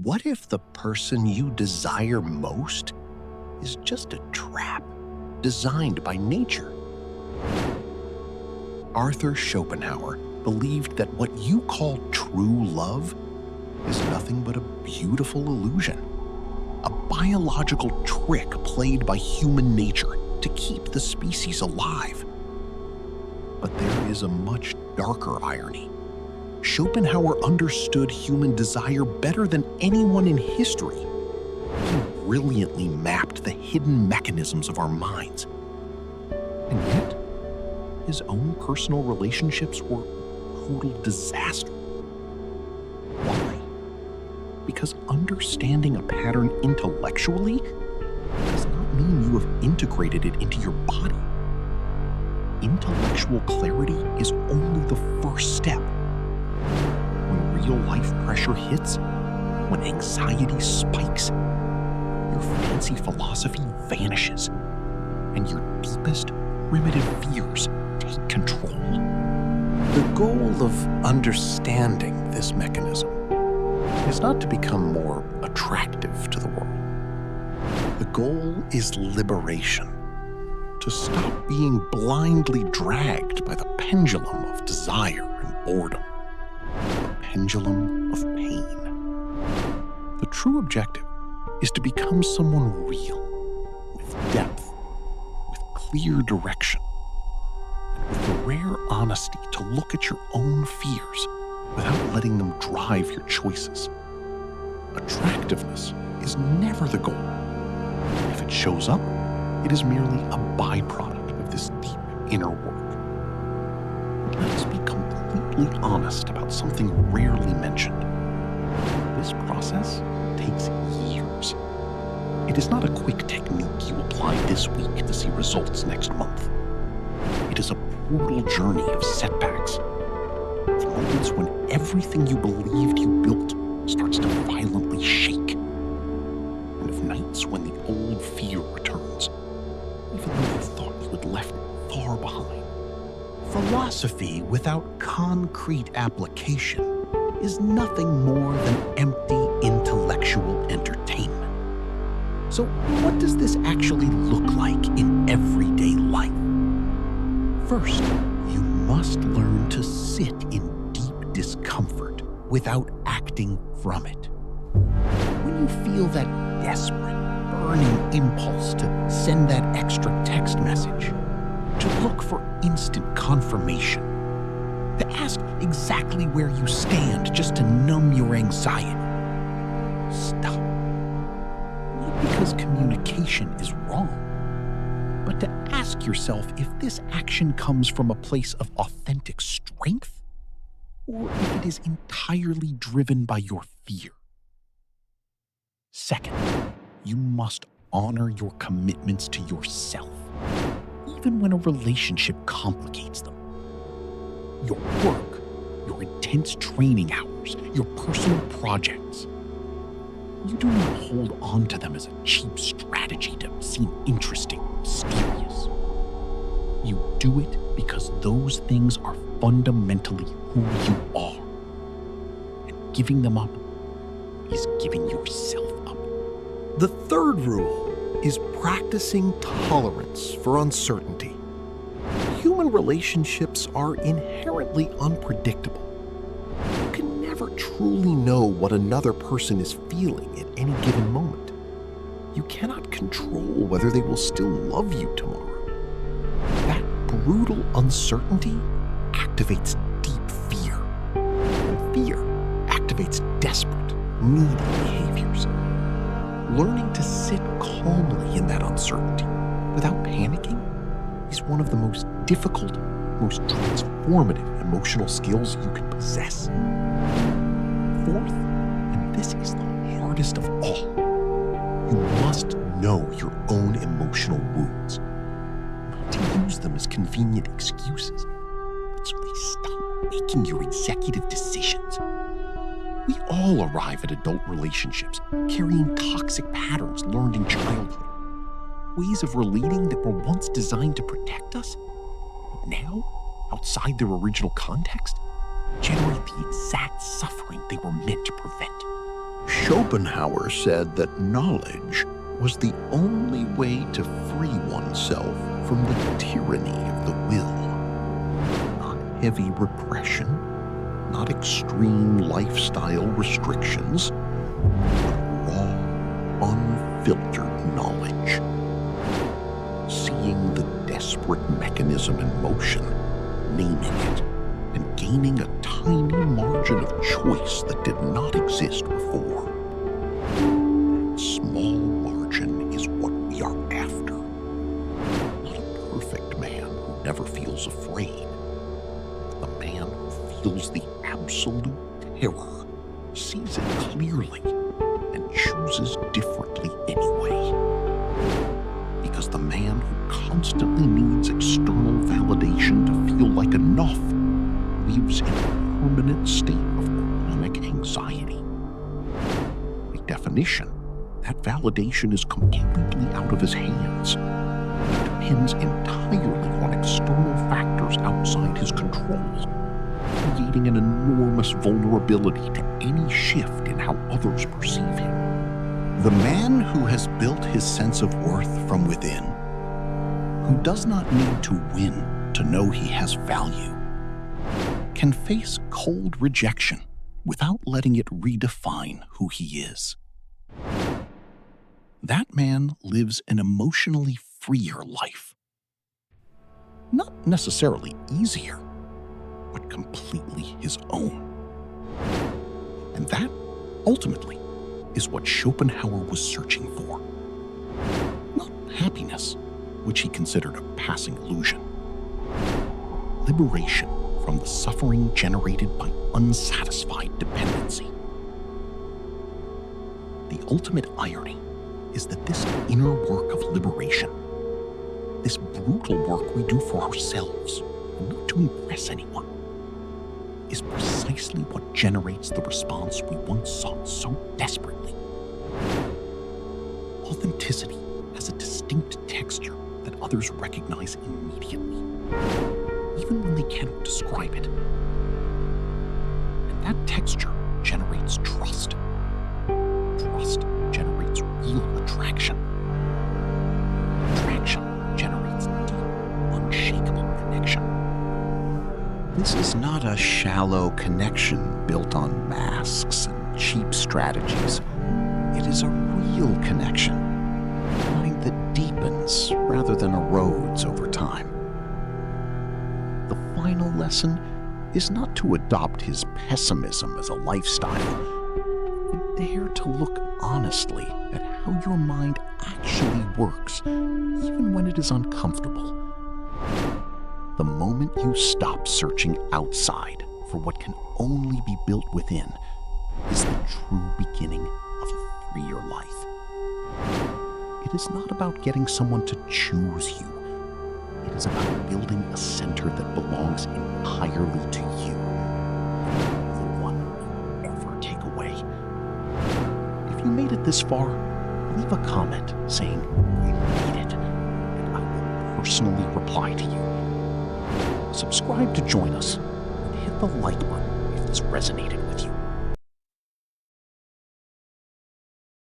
What if the person you desire most is just a trap designed by nature? Arthur Schopenhauer believed that what you call true love is nothing but a beautiful illusion, a biological trick played by human nature to keep the species alive. But there is a much darker irony. Schopenhauer understood human desire better than anyone in history. He brilliantly mapped the hidden mechanisms of our minds. And yet, his own personal relationships were a total disaster. Why? Because understanding a pattern intellectually does not mean you have integrated it into your body. Intellectual clarity is only the first step. When real-life pressure hits, when anxiety spikes, your fancy philosophy vanishes, and your deepest primitive fears take control. The goal of understanding this mechanism is not to become more attractive to the world. The goal is liberation, to stop being blindly dragged by the pendulum of desire and boredom, the pendulum of pain. The true objective is to become someone real, with depth, with clear direction, and with the rare honesty to look at your own fears without letting them drive your choices. Attractiveness is never the goal. If it shows up, it is merely a byproduct of this deep inner work. But let us be completely honest about something rarely mentioned. This process takes years. It is not a quick technique you apply this week to see results next month. It is a brutal journey of setbacks, of moments when everything you believed you built starts to violently shake, and of nights when the old fear returns, even though you thought you had left it far behind. Philosophy without concrete application is nothing more than empty intellectual entertainment. So what does this actually look like in everyday life? First, you must learn to sit in deep discomfort without acting from it. When you feel that desperate, burning impulse to send that extra text message, to look for instant confirmation, to ask exactly where you stand just to numb your anxiety, stop. Not because communication is wrong, but to ask yourself if this action comes from a place of authentic strength, or if it is entirely driven by your fear. Second, you must honor your commitments to yourself, even when a relationship complicates them. Your work, your intense training hours, your personal projects. You do not hold on to them as a cheap strategy to seem interesting or mysterious. You do it because those things are fundamentally who you are. And giving them up is giving yourself up. The third rule is practicing tolerance for uncertainty. Human relationships are inherently unpredictable. You can never truly know what another person is feeling at any given moment. You cannot control whether they will still love you tomorrow. That brutal uncertainty activates deep fear, and fear activates desperate, needy behaviors. Learning to sit calmly in that uncertainty without panicking is one of the most difficult, most transformative emotional skills you can possess. Fourth, and this is the hardest of all, you must know your own emotional wounds, not to use them as convenient excuses, but so they stop making your executive decisions. We all arrive at adult relationships carrying toxic patterns learned in childhood, ways of relating that were once designed to protect us, but now, outside their original context, generate the exact suffering they were meant to prevent. Schopenhauer said that knowledge was the only way to free oneself from the tyranny of the will. Not heavy repression, not extreme lifestyle restrictions, but raw, unfiltered knowledge. Seeing the desperate mechanism in motion, naming it, and gaining a tiny margin of choice that did not exist before. That small margin is what we are after. Not a perfect man who never feels afraid, but the man who feels the absolute terror, sees it clearly, and chooses differently anyway. Because the man who constantly needs external validation to feel like enough lives in a permanent state of chronic anxiety. By definition, that validation is completely out of his hands. It depends entirely on external factors outside his control, creating an enormous vulnerability to any shift in how others perceive him. The man who has built his sense of worth from within, who does not need to win to know he has value, can face cold rejection without letting it redefine who he is. That man lives an emotionally freer life. Not necessarily easier, but completely his own. And that, ultimately, is what Schopenhauer was searching for. Not happiness, which he considered a passing illusion. Liberation from the suffering generated by unsatisfied dependency. The ultimate irony is that this inner work of liberation, this brutal work we do for ourselves, and not to impress anyone, is precisely what generates the response we once sought so desperately. Authenticity has a distinct texture that others recognize immediately, even when they cannot describe it. And that texture generates trust. Trust generates real attraction. Attraction generates deep, unshakable connection. This is not a shallow connection built on masks and cheap strategies. It is a real connection, one that deepens rather than erodes over time. The final lesson is not to adopt his pessimism as a lifestyle, but dare to look honestly at how your mind actually works, even when it is uncomfortable. The moment you stop searching outside for what can only be built within is the true beginning of a freer life. It is not about getting someone to choose you. It is about building a center that belongs entirely to you, the one you never take away. If you made it this far, leave a comment saying you made it, and I will personally reply to you. Subscribe to join us, and hit the like button if this resonated with you.